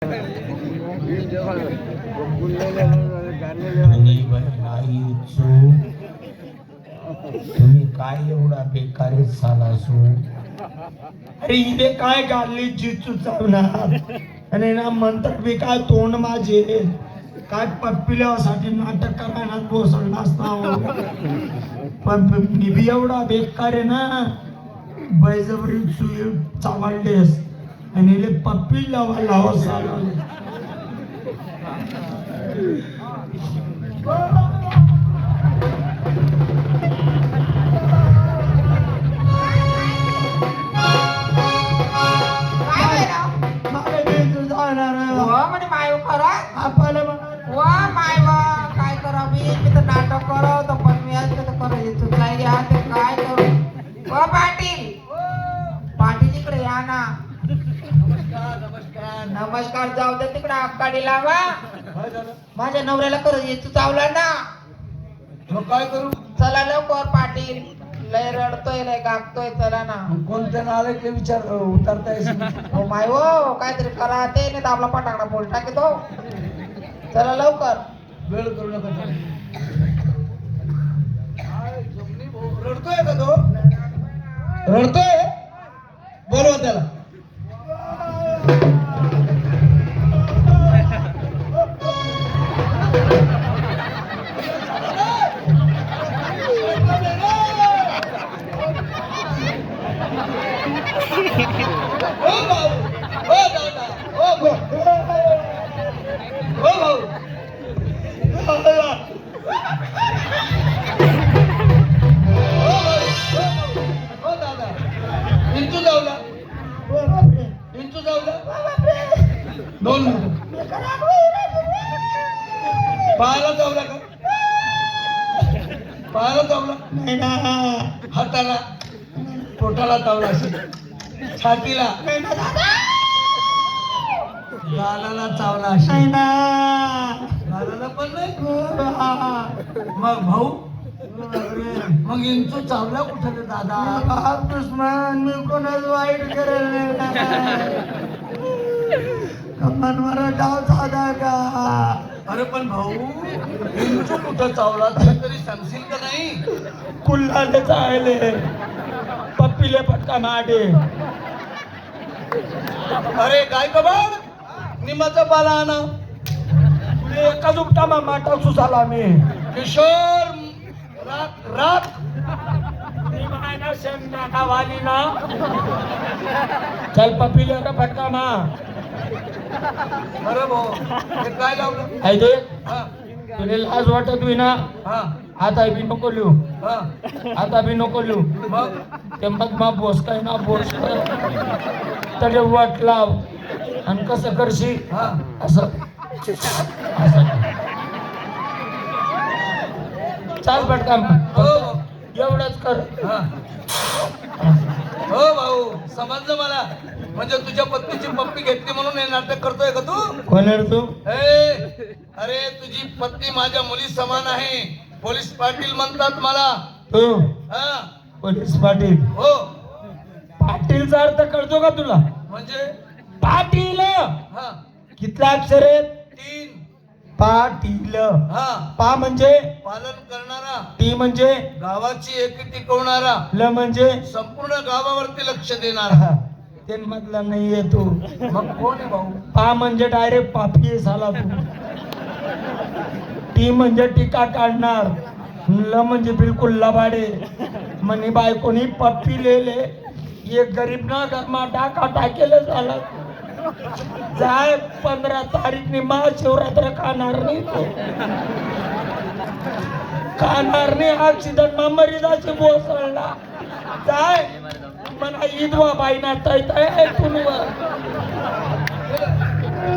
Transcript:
तुम्ही काय एवढा बेकारी साला सो अरे इथे काय गाडली जिचू चावणार आणि ना मंत्र बी काय तोंड माझे काय पप्पिल्यासाठी नाटक करायला कोसळला असता पण मी बी एवढा बेकार आहे ना बैजबरी सुई चावडलेस आणि इले पप्पी लावा लावा साला काय करा मी तर नाटक करत पण मी आज चुकलाय काय करू व पाटील पाटील इकडे या ना. नमस्कार जाऊ दे तिकडे आकाडी लावा माझ्या नवऱ्याला करू तू चावला ना मग काय करू चला लवकर पाटील लय रडतोय लय गागतोय चला ना. कोणत्या नाले ते विचार उतरताय हो माय हो काहीतरी करा ते नाही तर आपला पटाकडा बोल टाकतो चला लवकर वेळ करू नका. रडतोय का तो रडतोय बोलवा त्याला. पायाला चावला का पायाला चावला नाही ना हाताला पोटाला चावला असेल छातीला गालाला चावला असेल ना गालाला पण नाही मग भाऊ मग इंचू चावला कुठे रे दादा दुश्मन मी कोणाच वाईट करेल मनवर डाव साधा का. अरे पण भाऊ इंचू कुठं चावला तरी सांगशील का नाही. कुल्हाले चावले पप्पीले पटका माडे. अरे काय कबाड निमाचा पाला आणा तुले एका जुपटा माटा सुसाला मी किशोर रात रात निमायना शेंगदाणा वाली ना चल पप्पीले का फटका मा. अरे भाऊ हे काय लावलं आहे ते तुला लाज वाटत होई ना आता बी नको लिहू आता बी नको लिहू मग ते मग बोस काय ना बोस तडे वाट लाव आणि कसं करशी असं चाल पटका एवढंच कर. हो भाऊ समजलं मला म्हणजे तुझ्या पत्नीची पप्पी घेतली म्हणून हे नाटक करतोय का तू. कोण आहे तू. अरे तुझी पत्नी माझ्या मुली समान आहे. पोलीस पाटील म्हणतात मला. तू पोलीस पाटील हो पाटीलचा अर्थ कळतो का तुला. म्हणजे पाटील कितला अक्षर आहेत. 3. पाटील पा म्हणजे पालन करणारा. टी म्हणजे गावाची एकी टिकवणारा. ल म्हणजे संपूर्ण गावावरती लक्ष देणारा. ते मधला नाहीये तू. मग कोण आहे भाऊ. पा म्हणजे डायरेक्ट पापी आहे साला तू. टी म्हणजे टीका काढणार. ल म्हणजे बिलकुल लबाडे. म्हणे बायकोनी पप्पी लेले एक गरीब ना घरमा टाका टाकेल झाला. जाय 15 तारीखनी महाशिवरात्र खाणार नाही तो. खाणार नाही ऍक्सिडेंट मरी जायची बोसळला जाय म्हणा ईदवा बाई ना तय तय